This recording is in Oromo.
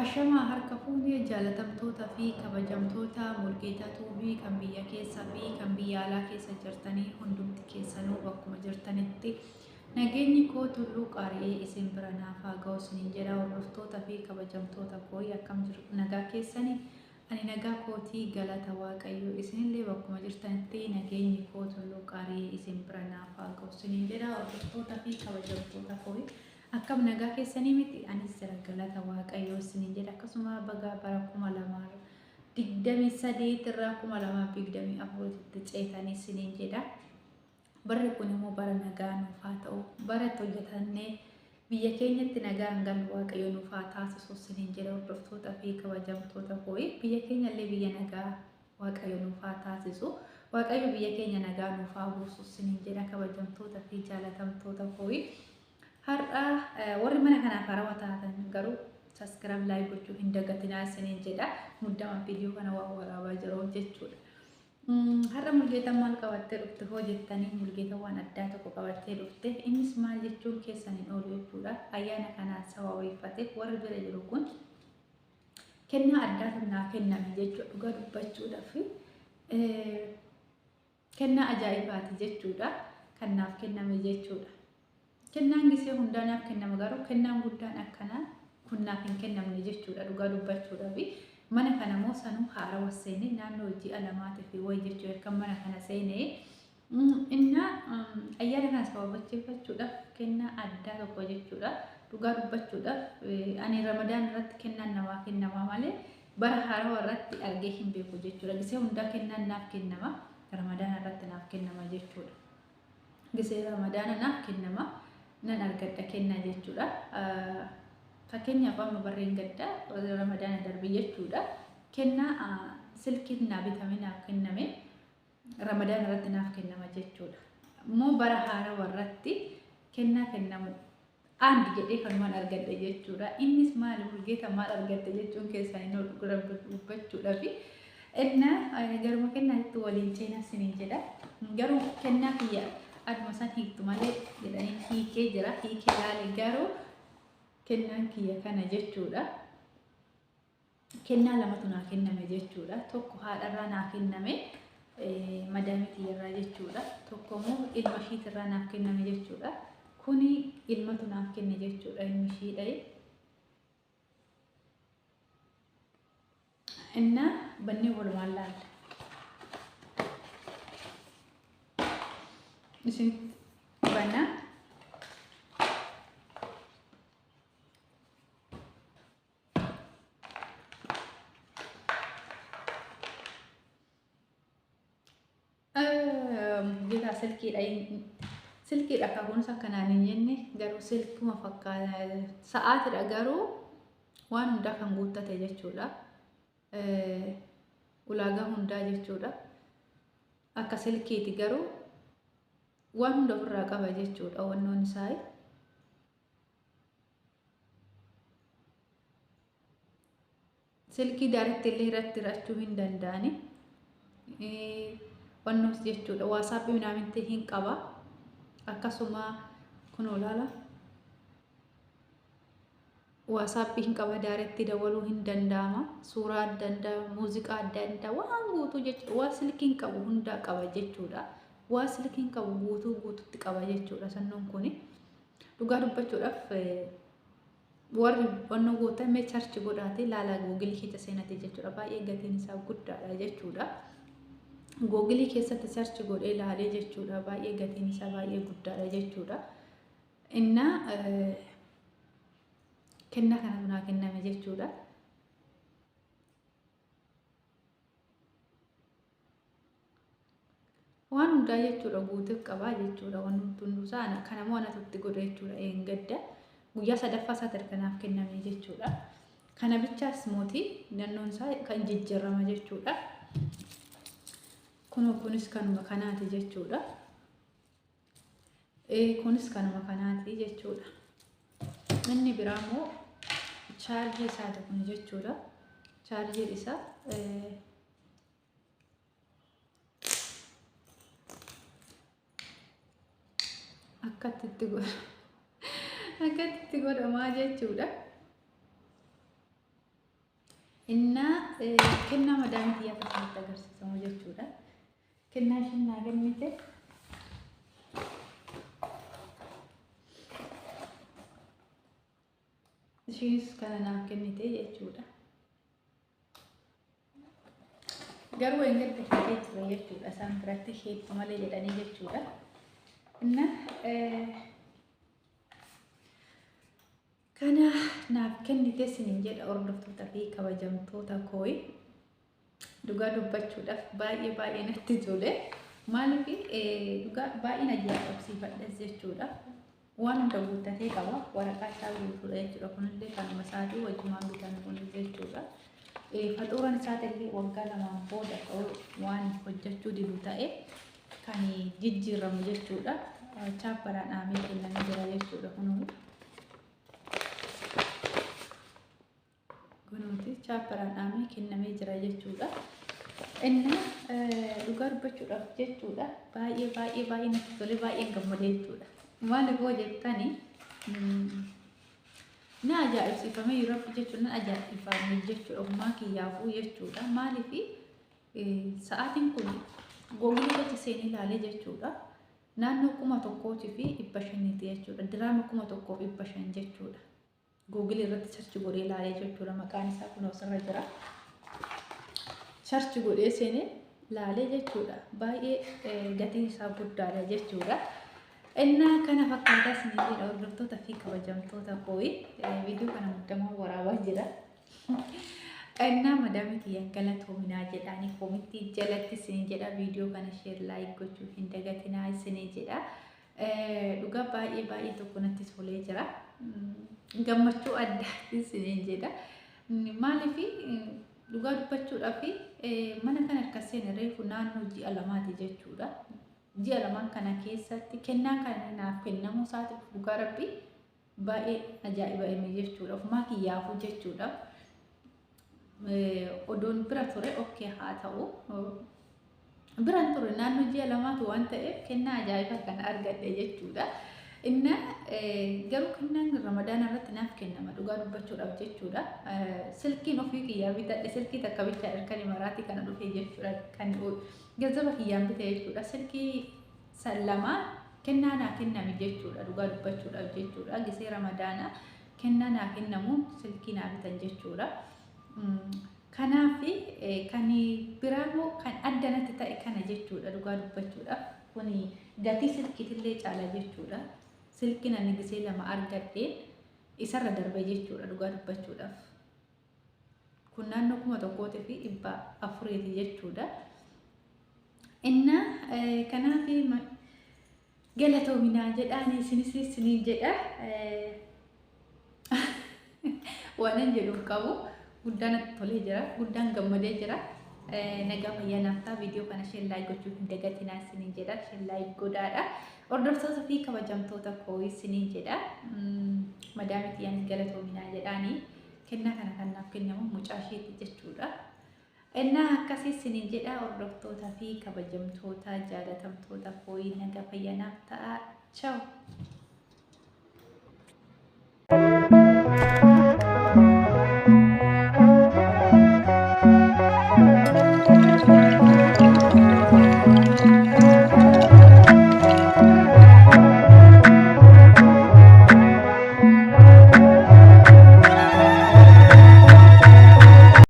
Ashama harka fuunee jaalatamtoota fi kabajamtoota Mulgeetaa Tuubii kan biyya keessaa fi kan biyya alaa keessa jirtanii hundumti keessanuu bakkuma jirtanitti nageenyi koo tulluu qaari'ee isin bira naaf haa ga'u isiniin jedha. Hordoftoota fi kabajamtoota koo akkam jirtu nagaa keessanii ani nagaa kootii galata Waaqayyoo isinillee bakkuma jirtanitti nageenyi koo tulluu qaari'ee isin bira naaf haa ga'u isiniin jedha. Hordoftoota fi kabajamtoota koo akkam nagaa keessanii miti anis jira galata Waaqayyoo isiniin jedha. Akkasuma bagaa bara 2023 irraa 2024 ceetanii isiniin jedha. Barri kun immoo bara nagaa nuuf haa ta'u, bara hojjetannee biyya keenyatti nagaan galu Waaqayyo nuuf haa taasisu isiniin jedha. Hordoftoota fi kabajamtoota koo biyya keenyallee biyya nagaa Waaqayyo nuuf haa taasisu. Waaqayyo biyya keenya nagaa nuuf haa buusu isiniin jedha. Kabajamtoota fi jaalatamtoota koo har'a warri mana kanaaf haarawaa taatan garuu subscribe like gochuu hin dagatinaa isiniin jedha. Muddama viidiyoo kana waan waraabaa jiru jechuudha. Har'a Mulgeetaan maal qabattee dhufte hoo jettanii Mulgeetaan waan addaa tokko qabattee dhufte. Innis maal jechuun keessaniin oolu jechuudha. Ayyaana kanaan sababeeffatee warri bira jiru kun kennaa addaatu naa kenname jechuudha. Dhugaa dubbachuudhaaf kennaa ajaa'ibaati jechuudha. Kan naaf kenname jechuudha. Kennaan gisee hundaan naaf kennama garuu kennaan guddaan akkanaa kun naaf hin kennamne jechuudha. Dhugaa dubbachuudhaaf mana kana moo sanuu haarawaa seenee naannoo ji'a lamaatii fi wayii jechuudha. Kan mana kana seenee inna ayyaana kana sababeeffachuudhaaf kennaa addaa tokko jechuudha. Dhugaa dubbachuudhaaf ani Ramadaan irratti kennaan namaa kennama malee bara haarawaa irratti argee hin beeku jechuudha. Gisee hundaa kennaan naaf kennama, Ramadaan irratti naaf kennama jechuudha. Gisee Ramadaan naaf kennama. Nan argadha kennaa jechuudha. Fakkeenyaaf amma barreen gaddaa Ramadaan darbe jechuudha. Kennaa silkiin naa bitamee naaf kenname Ramadaan irratti naaf kennama jechuudha. Immoo bara haarawaa irratti kennaa kennamu aandi jedhee kanumaan argadha jechuudha. Innis maal Mulgeetaa maal argadda jechuun keessanii dubbachuudhaaf inna garuma kennaatti waliin ceenaa isiniin jedha. Garuu kennaa kiyya aduma san hiiktu malee jedhanii hiikee jira. Hiikee laale garuu kennaan kiyya kana jechuudha. Kennaa lamatu naa kenname jechuudha. Tokko haadharraa naa kenname madaamii kiyyarraa jechuudha. Tokko immoo ilma ishiitirraa naaf kenname jechuudha. Kuni ilmatu naaf kenne jechuudha. Ilmi ishiidha. Inna bannee walumaan laalla. Isin bana jira silkiidha akka kunis akkanaan hin jenne garuu silkuma fakkaata sa'aatidha garuu waan hundaa kan guuttate jechuudha. Ulaagaa hundaa jechuudha. Akka silkiiti garuu waan hunda ofirraa qaba jechuudha. Wannoon isaa silkii daaritti illee irratti hirachuu hin danda'ani. Wannoos jechuudha. Waasaapii minaaminti hin qaba. Akkasuma kun olaala waasaapii hin qaba. Daaritti dawaluu hin danda'ama. Suuraa adda addaa, muuziqaa adda addaa waan guutuu jechuudha. Waa silkiin qabu hundaa qaba jechuudha. Waa silkiin qabu guutuutti qaba jechuudha. Sannoon kuni dhugaa dubbachuudhaaf warri wannoo guutamee charchi godhaatee laalaa googilii keessa seenate jechuudha. Baay'ee gatiin isaa guddaadha jechuudha. Googilii keessatti charchi godhee laalee jechuudha. Baay'ee gatiin isaa baay'ee guddaadha jechuudha. Inna kennaa kanatu naa kenname jechuudha. Waan hundaa jechuudha guutuuf qabaa jechuudha. Waan hunduusaa kana moo anatutti godha jechuudha. Gadda guyyaa sadaffaa isaatti kanaaf kenname jechuudha. Kana bichaas mootii naannoon isaa kan jijjiirama jechuudha. Kunis kanuma kanaati jechuudha. Kunis kanuma kanaati jechuudha. Inni biraa immoo chaarjii isaati kun jechuudha. Chaarjii isaa akkatti godhamaa jechuudha. Inna kennaa madaamiti yaa fakkaatti agarsiisamu jechuudha. Kennaa isheen naa kennite isheenis kana naaf kennite jechuudha. Garuu engadda ishee ture jechuudha. Isaan biratti hedduu malee jedhanii jechuudha. Inna kana naaf kennite sinin jedha hordoftoota fi kabajamtoota kooyi. Dhugaa dubbachuudhaaf baay'ee natti tole. Maaliif dhugaa baay'ee na ajaa'ibsiifadhas jechuudha. Waan hunda guuttatee qaba. Waraqaa isaa guutuudha jechuudha. Kunillee kanuma isaatii wajjumaan bitan kun jechuudha. Faxuuraan isaatillee waggaa lamaan booda waan hojjechuu didu ta'e kan jijjiiramu jechuudha. Chaapparaan dhaamee kennamee jira jechuudha kunuun. Kunuunti chaapparaan dhaamee kennamee jira jechuudha. Inni dhugaa dubbachuudhaaf jechuudha. Baay'ee natti tole baay'ee gammadee jechuudha. Maaliif hoo jettanii na ajaa'ibsiifamee yeroo jechuudha na ajaa'ibsiifamee jechuudha ogummaa kiyyaafuu jechuudha. Maaliif sa'aatiin kun googilii irratti seenee ilaalee jechuudha. Naannoo 1,100 jechuudha. Diraama 1,100 jechuudha. Googilii irratti sarchi godhee ilaalee jechuudha. Maqaan isaa kun osirra jira. Sarchi godhee seenee ilaalee jechuudha. Baay'ee gatiin isaa guddaadha jechuudha. Inna kana fakkaataa sinii jedha hordoftoota fi kabajamtoota kooyi. Viidiyoo kana muddamaa waraabaa jira. Inna madaamiti galatoominaa jedhaanii koomitii jalatti sinii jedha. Viidiyoo kana sheer laayik gochuu hin dagatinaa sinii jedha. Dhugaa baay'ee tokko natti tolee jira. Gammachuu addaatti sinii jedha. Maaliif dhugaa dubbachuudhaaf mana kana harka seenee reefu naannoo ji'a lamaati jechuudha. Ji'a lamaan kana keessatti kennaan kana naaf kennamu isaatiif dhugaa rabbii baay'ee ajaa'iba hime jechuudha. Ofumaa kiyyaafuu jechuudha. Odoon bira ture okkee haa ta'u. Biraan ture naannoo ji'a lamaatu waan ta'eef kennaa ajaa'iba kana argadhe jechuudha. Inna garuu kennaan ramadaana irratti naaf kennama dhugaa dubbachuudhaaf jechuudha. Silkiin ofii kiyyaa bitadhe silkii takka bichaa erkan maraatii kana dhufee jechuudha. Kan gazaba kiyyaan bite jechuudha. Silkii sallamaa kennaa naa kenname jechuudha. Dhugaa dubbachuudhaaf jechuudha. Gisee ramadaana kennaa naa kennamuun silkii naa bitan jechuudha. Kanaaf kan biraamoo kan adda natti ta'e kana jechuudha. Dhugaa dubbachuudhaaf kuni gatii silkiitillee caala jechuudha. Silkiin ani gisee lama argadheen isarra darbe jechuudha. Dhugaa dubbachuudhaaf kun naannoo 1,400 jechuudha. Inna kanaaf galatoominaa jedhaanii sinii jedha. Waan jedhuuf qabu guddaan tolee jira. Guddaan gammadee jira. Nagaa fayyaa naaf ta'a. Viidiyoo kana sheer laayik gochuu hin dagatinaa sinii jedha. Sheer laayik godhaadha. Hordoftoota fi kabajamtoota kooyi sinii jedha. Madaamiti yaanis galatoominaa jedhaanii kennaa kana kan naaf kennamu mucaa isheeti jechuudha. Inna akkasii sinii jedha hordoftoota fi kabajamtoota jaalatamtoota kooyi nagaa fayyaa naaf ta'a. Ciao.